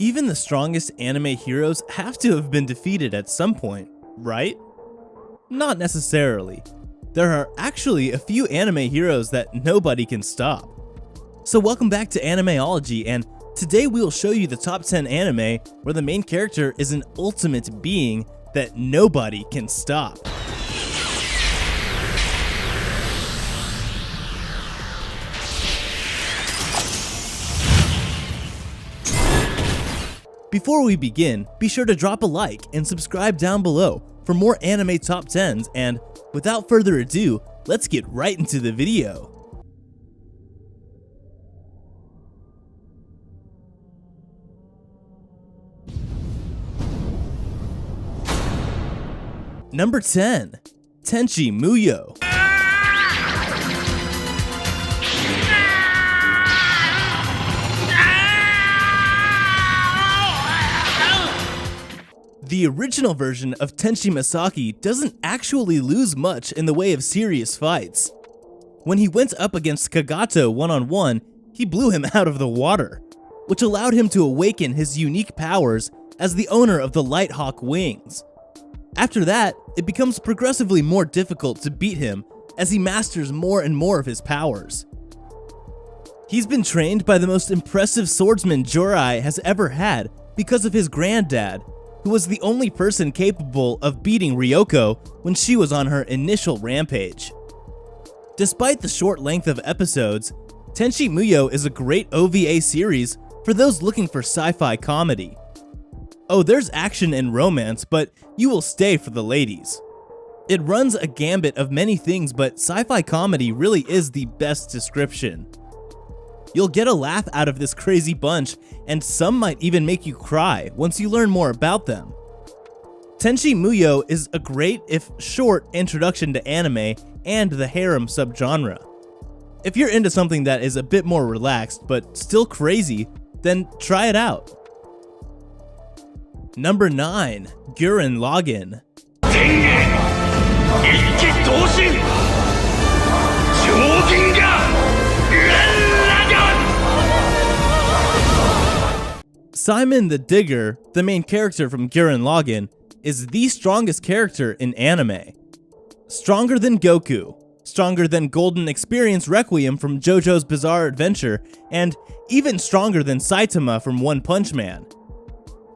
Even the strongest anime heroes have to have been defeated at some point, right? Not necessarily. There are actually a few anime heroes that nobody can stop. So welcome back to Animeology, and today we will show you the top 10 anime where the main character is an ultimate being that nobody can stop. Before we begin, be sure to drop a like and subscribe down below for more anime top 10s, and without further ado, let's get right into the video. Number 10. Tenchi Muyo. The original version of Tenchi Masaki doesn't actually lose much in the way of serious fights. When he went up against Kagato one-on-one, he blew him out of the water, which allowed him to awaken his unique powers as the owner of the Lighthawk wings. After that, it becomes progressively more difficult to beat him as he masters more and more of his powers. He's been trained by the most impressive swordsman Jorai has ever had because of his granddad, who was the only person capable of beating Ryoko when she was on her initial rampage. Despite the short length of episodes, Tenchi Muyo is a great OVA series for those looking for sci-fi comedy. Oh, there's action and romance, but you will stay for the ladies. It runs a gambit of many things, but sci-fi comedy really is the best description. You'll get a laugh out of this crazy bunch, and some might even make you cry once you learn more about them. Tenchi Muyo is a great, if short, introduction to anime and the harem subgenre. If you're into something that is a bit more relaxed but still crazy, then try it out. Number 9. Gurren Lagann. Simon the Digger, the main character from Gurren Lagann, is the strongest character in anime. Stronger than Goku, stronger than Golden Experience Requiem from JoJo's Bizarre Adventure, and even stronger than Saitama from One Punch Man.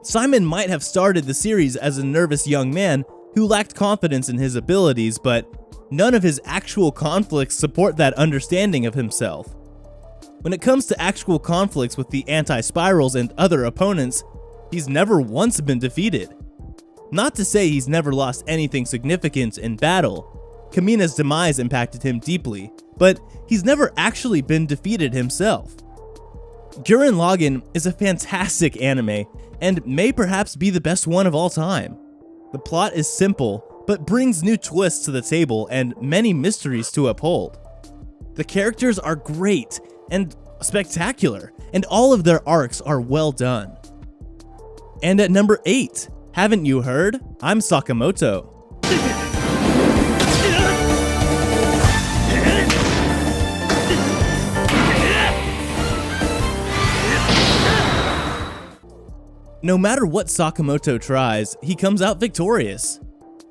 Simon might have started the series as a nervous young man who lacked confidence in his abilities, but none of his actual conflicts support that understanding of himself. When it comes to actual conflicts with the Anti-Spirals and other opponents, he's never once been defeated. Not to say he's never lost anything significant in battle. Kamina's demise impacted him deeply, but he's never actually been defeated himself. Gurren Lagann is a fantastic anime, and may perhaps be the best one of all time. The plot is simple, but brings new twists to the table and many mysteries to uphold. The characters are great and spectacular, and all of their arcs are well done. And at number 8, haven't you heard? I'm Sakamoto. No matter what Sakamoto tries, he comes out victorious.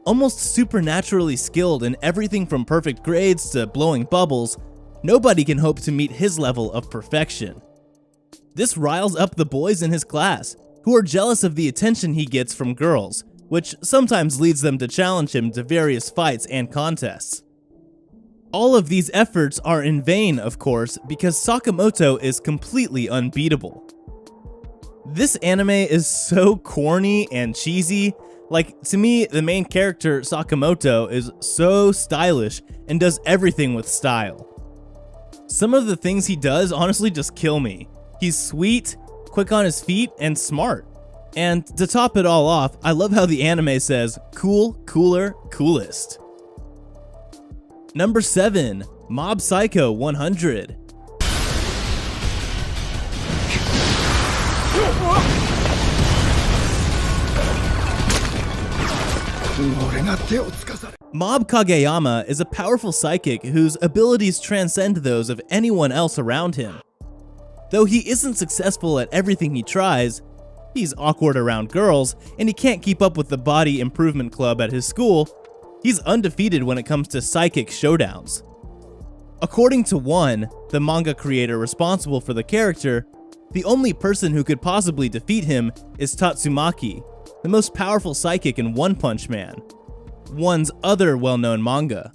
Almost supernaturally skilled in everything from perfect grades to blowing bubbles, nobody can hope to meet his level of perfection. This riles up the boys in his class, who are jealous of the attention he gets from girls, which sometimes leads them to challenge him to various fights and contests. All of these efforts are in vain, of course, because Sakamoto is completely unbeatable. This anime is so corny and cheesy. Like, to me, the main character, Sakamoto, is so stylish and does everything with style. Some of the things he does honestly just kill me. He's sweet, quick on his feet, and smart. And to top it all off, I love how the anime says, cool, cooler, coolest. Number 7. Mob Psycho 100. Mob Kageyama is a powerful psychic whose abilities transcend those of anyone else around him. Though he isn't successful at everything he tries, He's awkward around girls, and he can't keep up with the body improvement club at his school. He's undefeated when it comes to psychic showdowns. According to One, the manga creator responsible for the character, the only person who could possibly defeat him is Tatsumaki, the most powerful psychic in One Punch Man, One's other well-known manga.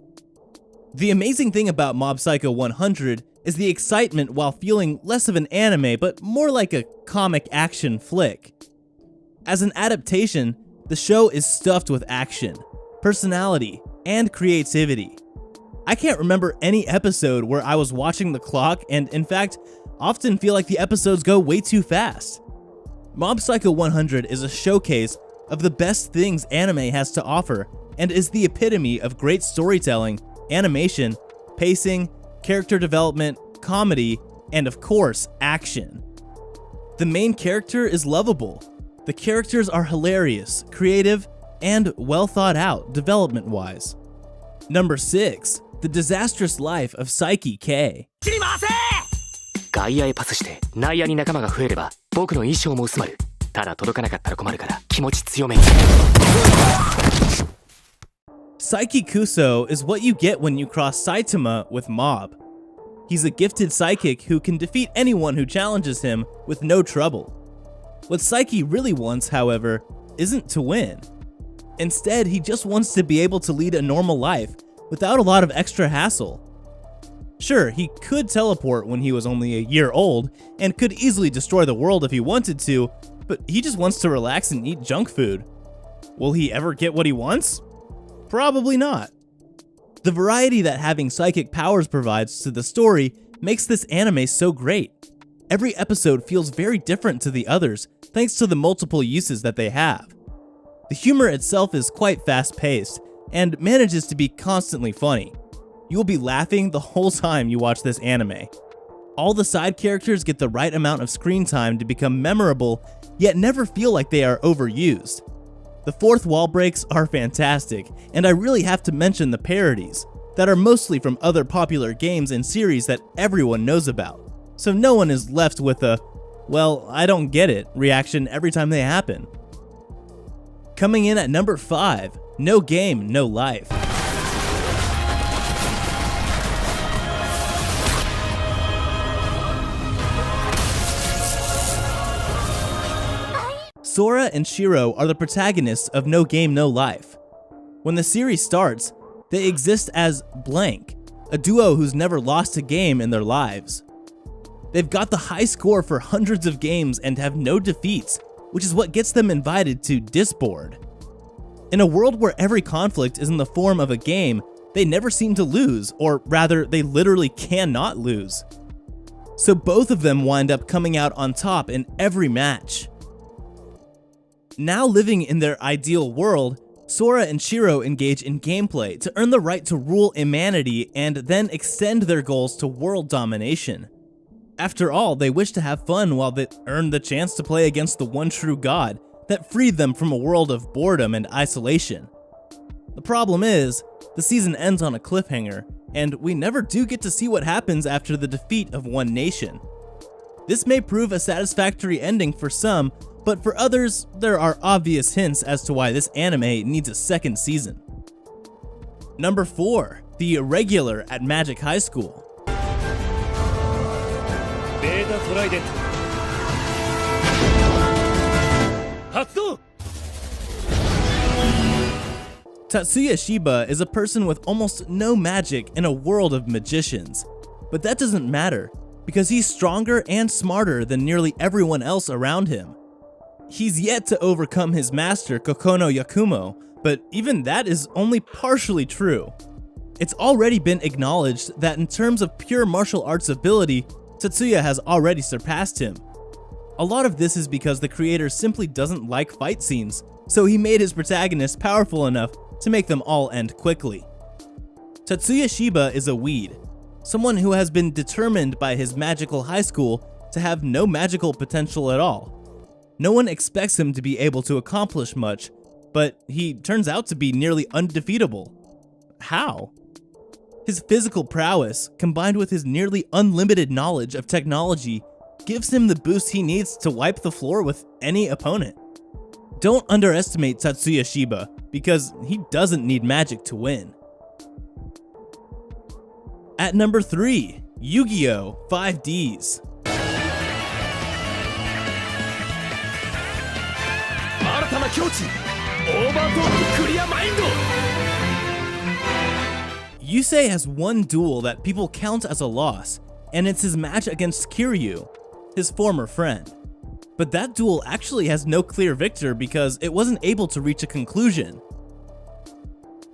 The amazing thing about Mob Psycho 100 is the excitement while feeling less of an anime but more like a comic action flick. As an adaptation, the show is stuffed with action, personality, and creativity. I can't remember any episode where I was watching the clock and, in fact, often feel like the episodes go way too fast. Mob Psycho 100 is a showcase of the best things anime has to offer and is the epitome of great storytelling, animation, pacing, character development, comedy, and of course, action. The main character is lovable. The characters are hilarious, creative, and well thought out development-wise. Number 6. The Disastrous Life of Saiki K. 外野へパスして内野に仲間が増えれば僕の衣装も薄まる。ただ届かなかったら困るから気持ち強めに。Saiki Kuso is what you get when you cross Saitama with Mob. He's a gifted psychic who can defeat anyone who challenges him with no trouble. What Saiki really wants, however, isn't to win. Instead, he just wants to be able to lead a normal life without a lot of extra hassle. Sure, he could teleport when he was only a year old and could easily destroy the world if he wanted to, but he just wants to relax and eat junk food. Will he ever get what he wants? Probably not. The variety that having psychic powers provides to the story makes this anime so great. Every episode feels very different to the others thanks to the multiple uses that they have. The humor itself is quite fast-paced and manages to be constantly funny. You will be laughing the whole time you watch this anime. All the side characters get the right amount of screen time to become memorable, yet never feel like they are overused. The fourth wall breaks are fantastic, and I really have to mention the parodies, that are mostly from other popular games and series that everyone knows about, so no one is left with a, well, I don't get it reaction every time they happen. Coming in at number 5, No Game, No Life. Sora and Shiro are the protagonists of No Game, No Life. When the series starts, they exist as Blank, a duo who's never lost a game in their lives. They've got the high score for hundreds of games and have no defeats, which is what gets them invited to Disboard. In a world where every conflict is in the form of a game, they never seem to lose, or rather, they literally cannot lose. So both of them wind up coming out on top in every match. Now living in their ideal world, Sora and Shiro engage in gameplay to earn the right to rule humanity and then extend their goals to world domination. After all, they wish to have fun while they earn the chance to play against the one true god that freed them from a world of boredom and isolation. The problem is, the season ends on a cliffhanger, and we never do get to see what happens after the defeat of one nation. This may prove a satisfactory ending for some, but for others, there are obvious hints as to why this anime needs a second season. Number 4, The Irregular at Magic High School. Beta Trident. Hatsu! Tatsuya Shiba is a person with almost no magic in a world of magicians, but that doesn't matter because he's stronger and smarter than nearly everyone else around him. He's yet to overcome his master Kokono Yakumo, but even that is only partially true. It's already been acknowledged that in terms of pure martial arts ability, Tatsuya has already surpassed him. A lot of this is because the creator simply doesn't like fight scenes, so he made his protagonists powerful enough to make them all end quickly. Tatsuya Shiba is a weed, someone who has been determined by his magical high school to have no magical potential at all. No one expects him to be able to accomplish much, but he turns out to be nearly undefeatable. How? His physical prowess, combined with his nearly unlimited knowledge of technology, gives him the boost he needs to wipe the floor with any opponent. Don't underestimate Tatsuya Shiba, because he doesn't need magic to win. At number 3, Yu-Gi-Oh! 5Ds. 新たな境地オーバートーククリアマインド Yusei has one duel that people count as a loss, and it's his match against Kiryu, his former friend. But that duel actually has no clear victor because it wasn't able to reach a conclusion.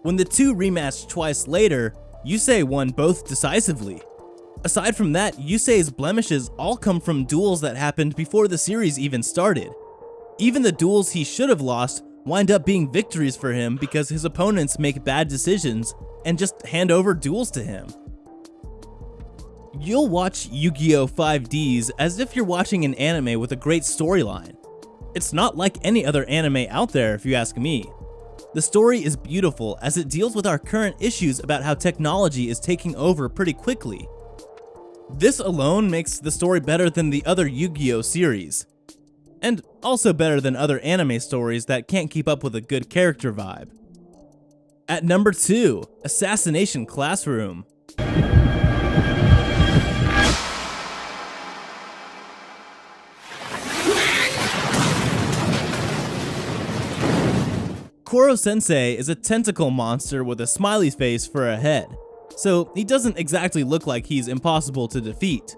When the two rematched twice later, Yusei won both decisively. Aside from that, Yusei's blemishes all come from duels that happened before the series even started. Even the duels he should have lost wind up being victories for him because his opponents make bad decisions and just hand over duels to him. You'll watch Yu-Gi-Oh! 5Ds as if you're watching an anime with a great storyline. It's not like any other anime out there if you ask me. The story is beautiful as it deals with our current issues about how technology is taking over pretty quickly. This alone makes the story better than the other Yu-Gi-Oh! Series. And also better than other anime stories that can't keep up with a good character vibe. At number 2, Assassination Classroom. Koro Sensei is a tentacle monster with a smiley face for a head, so he doesn't exactly look like he's impossible to defeat.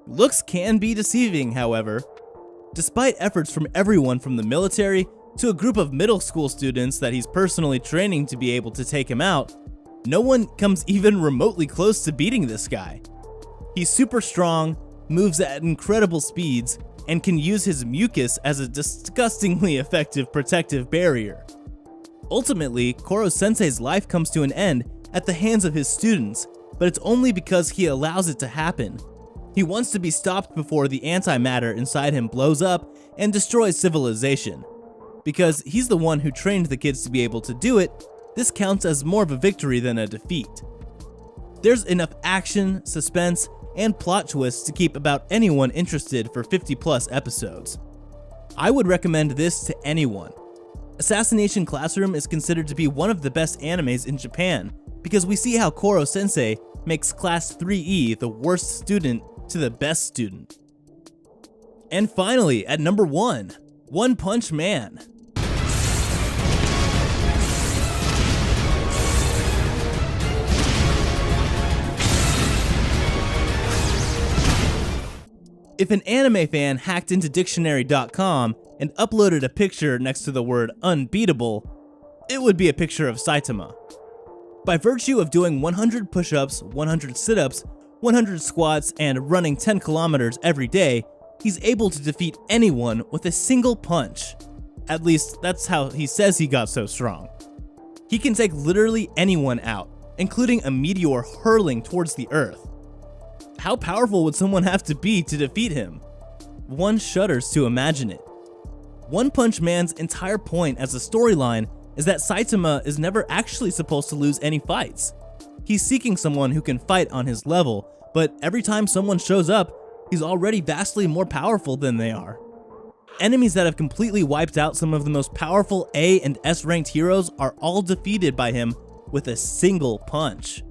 Looks can be deceiving, however. Despite efforts from everyone from the military to a group of middle school students that he's personally training to be able to take him out, no one comes even remotely close to beating this guy. He's super strong, moves at incredible speeds, and can use his mucus as a disgustingly effective protective barrier. Ultimately, Koro Sensei's life comes to an end at the hands of his students, but it's only because he allows it to happen. He wants to be stopped before the antimatter inside him blows up and destroys civilization. Because he's the one who trained the kids to be able to do it, this counts as more of a victory than a defeat. There's enough action, suspense, and plot twists to keep about anyone interested for 50+ episodes. I would recommend this to anyone. Assassination Classroom is considered to be one of the best animes in Japan because we see how Koro Sensei makes Class 3E the worst student to the best student. And finally, at number 1, One Punch Man. If an anime fan hacked into dictionary.com and uploaded a picture next to the word unbeatable, it would be a picture of Saitama. By virtue of doing 100 push-ups, 100 sit-ups, 100 squats, and running 10 kilometers every day, he's able to defeat anyone with a single punch. At least, that's how he says he got so strong. He can take literally anyone out, including a meteor hurling towards the earth. How powerful would someone have to be to defeat him? One shudders to imagine it. One Punch Man's entire point as a storyline is that Saitama is never actually supposed to lose any fights. He's seeking someone who can fight on his level, but every time someone shows up, he's already vastly more powerful than they are. Enemies that have completely wiped out some of the most powerful A and S ranked heroes are all defeated by him with a single punch.